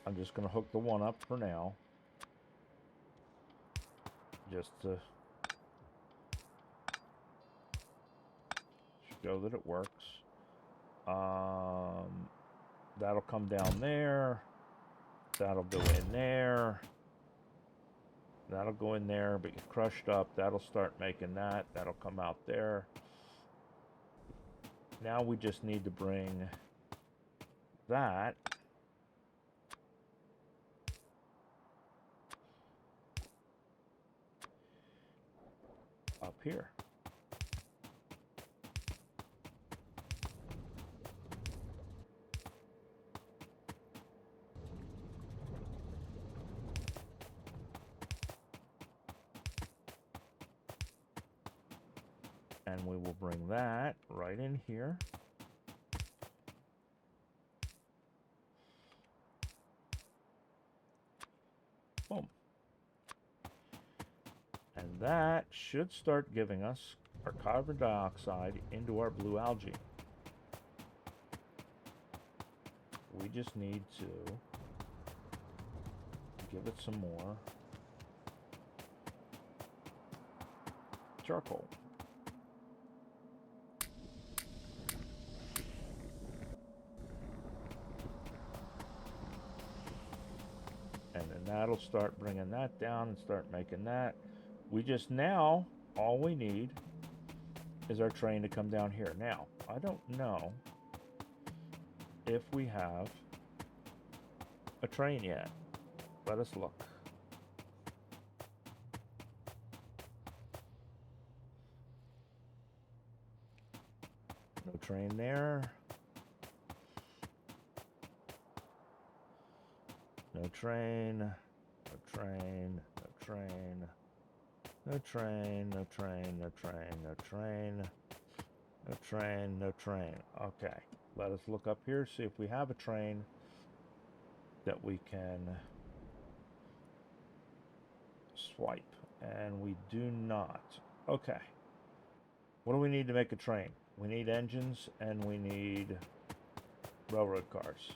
I'm just going to hook the one up for now, just to show that it works. That'll come down there. That'll go in there. That'll go in there, but get crushed up. That'll start making that. That'll come out there. Now we just need to bring that up here. And we will bring that right in here. Boom. And that should start giving us our carbon dioxide into our blue algae. We just need to give it some more charcoal. that'll start bringing that down and start making that. We just now, all we need is our train to come down here. Now, I don't know if we have a train yet. Let us look. No train there. No train. No train. No train. No train. No train. No train. No train. No train. No train. Okay. Let us look up here, see if we have a train that we can swipe. And we do not. Okay. What do we need to make a train? We need engines and we need railroad cars.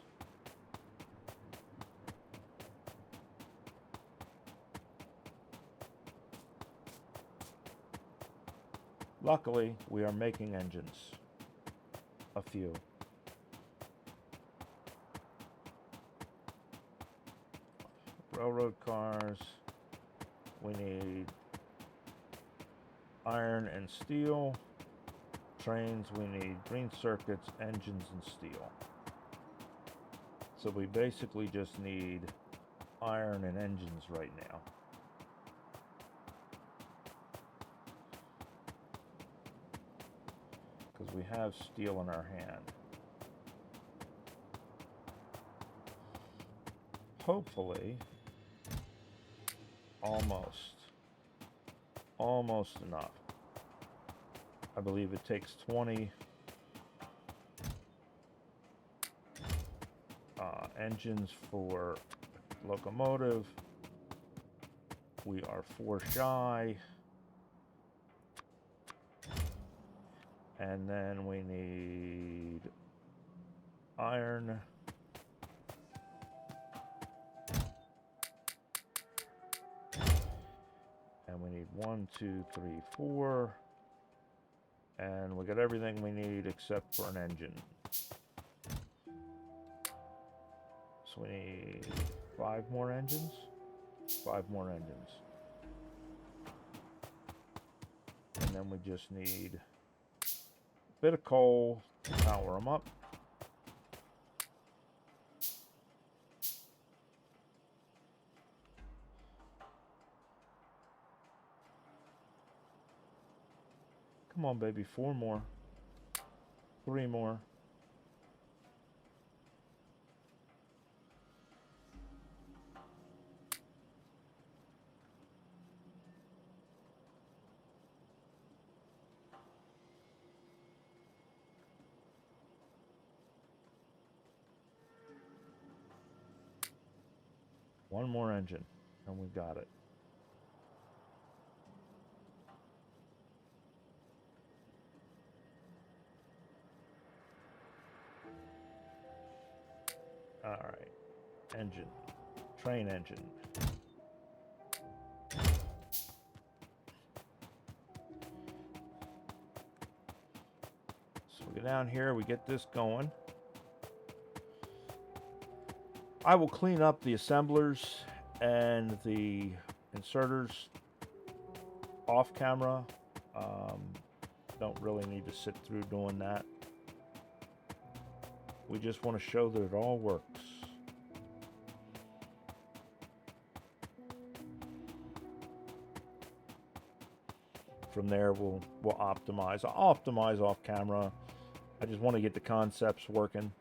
Luckily, we are making engines. A few. Railroad cars. We need iron and steel. Trains, we need green circuits, engines, and steel. So we basically just need iron and engines right now. Because we have steel in our hand. Hopefully, almost enough. I believe it takes 20 engines for locomotive. We are 4 shy. And then we need iron. And we need 1, 2, 3, 4. And we got everything we need except for an engine. So we need 5 more engines. 5 more engines. And then we just need a bit of coal to power them up. Come on, baby. 4 more. 3 more. One more engine, and we got it. All right, engine, train engine. So we go down here, we get this going. I will clean up the assemblers and the inserters off camera. Don't really need to sit through doing that. We just want to show that it all works. From there, we'll optimize. I'll optimize off camera. I just want to get the concepts working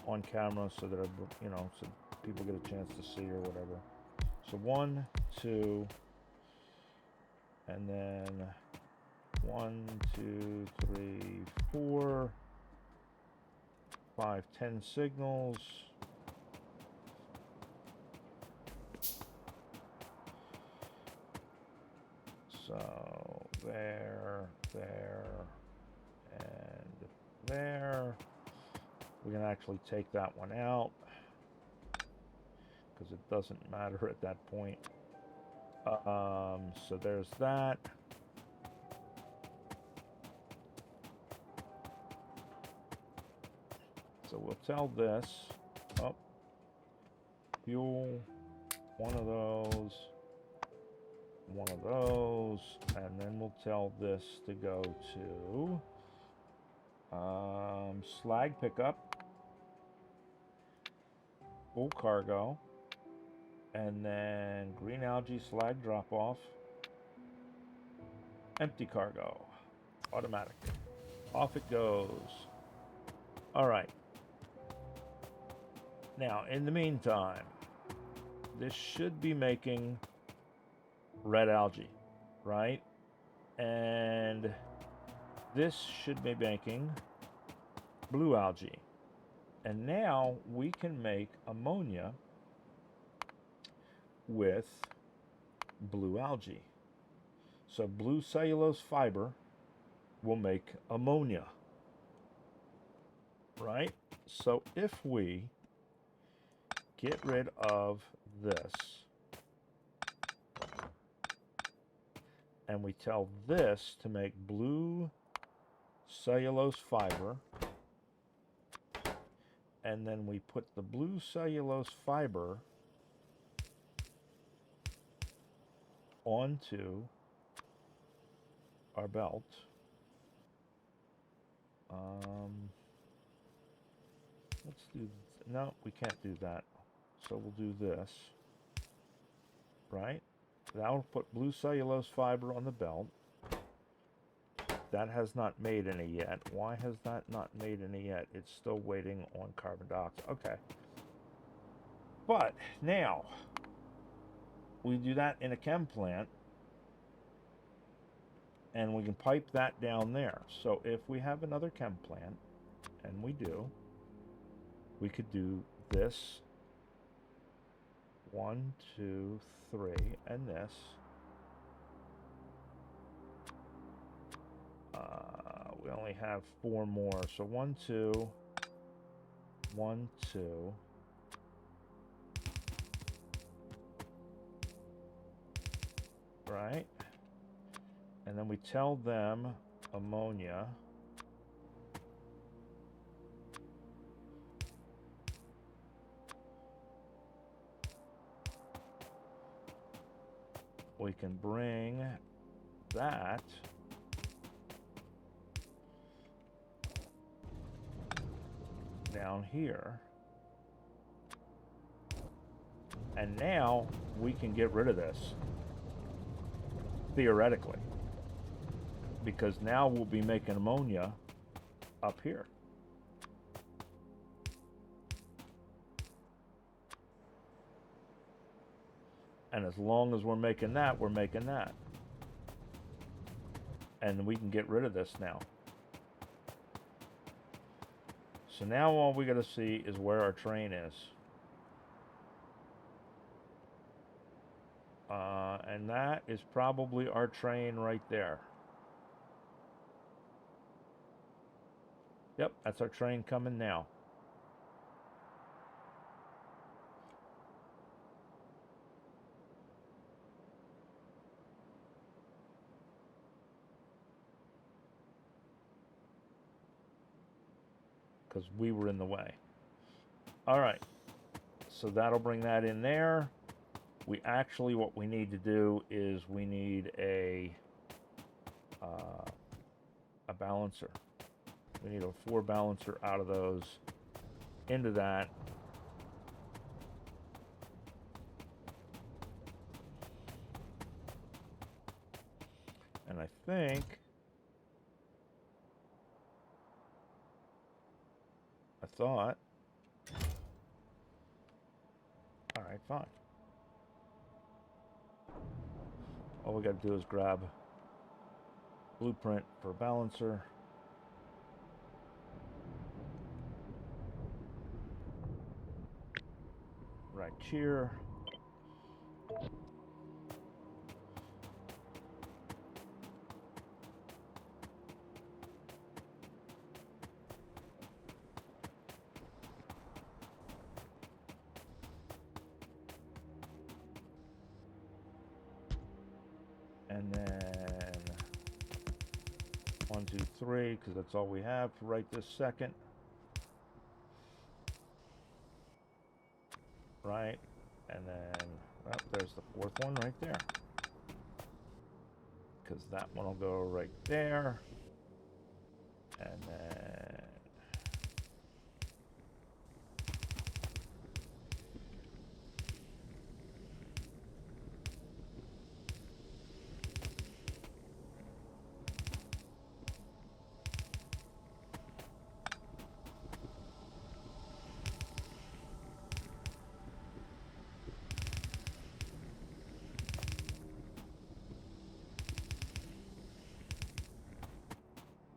on camera so that so people get a chance to see or whatever. So 1, 2, and then 1, 2, 3, 4, 5, 10 signals. So there, and there. We can actually take that one out because it doesn't matter at that point. So there's that. So we'll tell this. Oh, fuel, one of those, and then we'll tell this to go to slag pickup, full cargo, and then green algae slag drop off, empty cargo, automatic. Off it goes. All right. Now, in the meantime, this should be making red algae, right? And this should be making blue algae. And now we can make ammonia with blue algae. So blue cellulose fiber will make ammonia, right? So if we get rid of this and we tell this to make blue cellulose fiber, and then we put the blue cellulose fiber onto our belt. Let's do, no, we can't do that. So we'll do this, right? That'll put blue cellulose fiber on the belt. That has not made any yet. Why has that not made any yet? It's still waiting on carbon dioxide. Okay. But now, we do that in a chem plant, and we can pipe that down there. So if we have another chem plant, and we do, we could do this, 1, 2, 3, and this. We only have 4 more, so 1, 2, 1, 2. Right? And then we tell them ammonia. We can bring that down here. And now we can get rid of this, theoretically, because now we'll be making ammonia up here. And as long as we're making that, we're making that. And we can get rid of this now. So now all we got to see is where our train is. And that is probably our train right there. Yep, that's our train coming now. Because we were in the way. All right, so that'll bring that in there. We actually, what we need to do is we need a balancer. We need a 4 balancer out of those into that. And I think all right, fine. All we got to do is grab blueprint for balancer. Right here. And then 1, 2, 3, because that's all we have for right this second. Right? And then, well, there's the fourth one right there. Because that one will go right there. And then...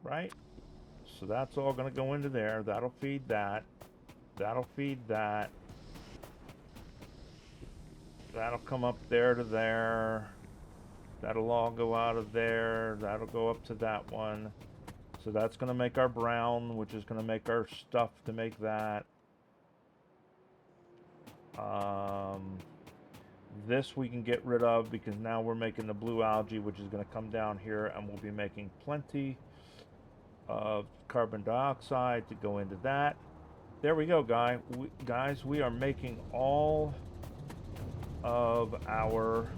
right? So that's all going to go into there. That'll feed that. That'll feed that. That'll come up there to there. That'll all go out of there. That'll go up to that one. So that's going to make our brown, which is going to make our stuff to make that. This we can get rid of because now we're making the blue algae, which is going to come down here, and we'll be making plenty of carbon dioxide to go into that. There we go, guys. We are making all of our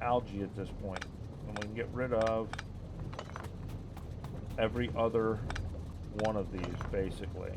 algae at this point, and we can get rid of every other one of these basically.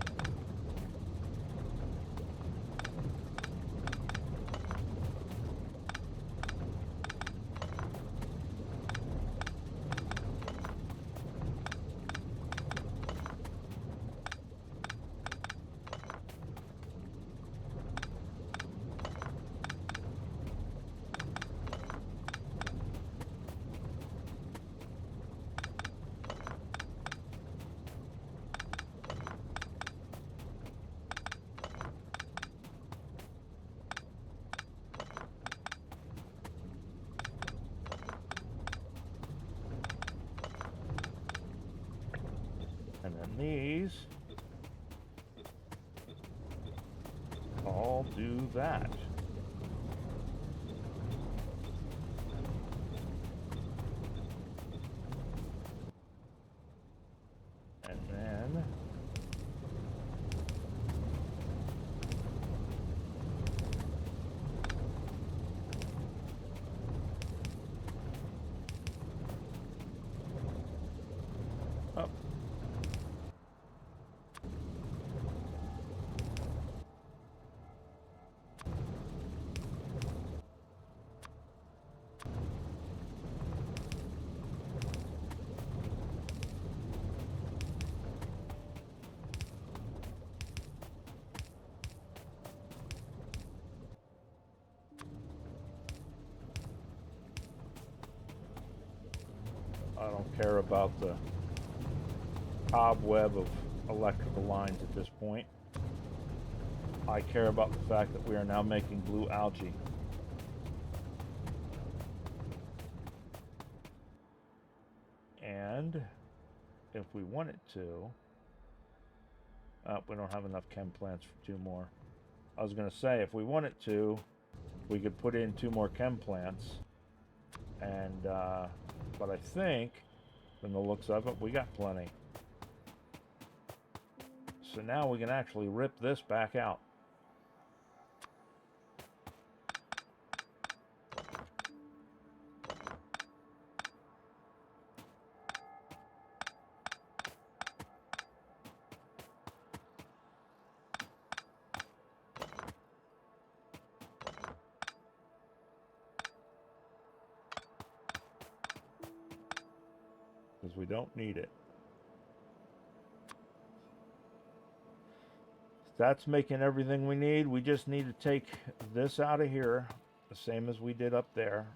And then these all do that. And then up. I don't care about the cobweb of electrical lines at this point. I care about the fact that we are now making blue algae. And if we wanted to, we don't have enough chem plants for 2 more. I was going to say, if we wanted to, we could put in 2 more chem plants. And, but I think, from the looks of it, we got plenty. So now we can actually rip this back out. Because we don't need it. That's making everything we need. We just need to take this out of here, the same as we did up there.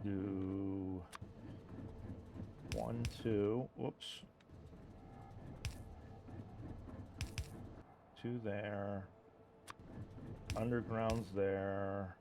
Do 1, 2, whoops. 2 there. Underground's there.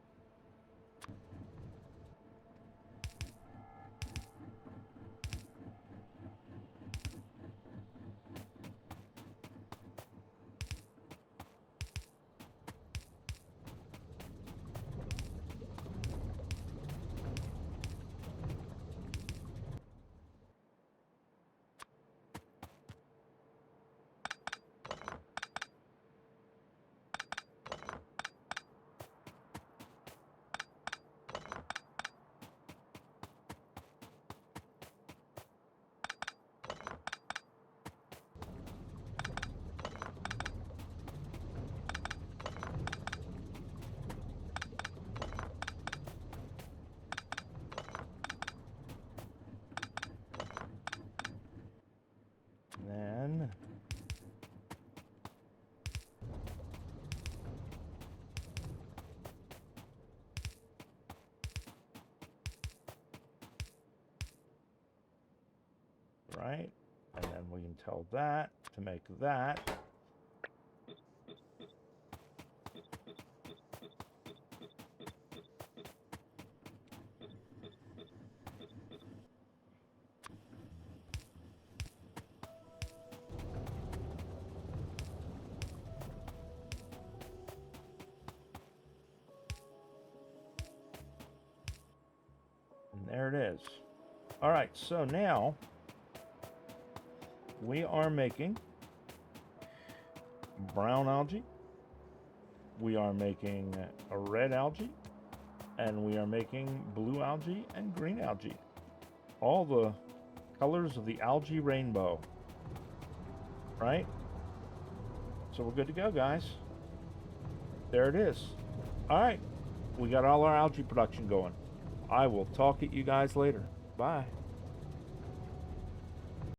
Then right, and then we can tell that to make that. And there it is. All right, so now we are making brown algae, we are making a red algae, and we are making blue algae and green algae. All the colors of the algae rainbow. Right? So we're good to go, guys. There it is. All right. We got all our algae production going. I will talk at you guys later. Bye.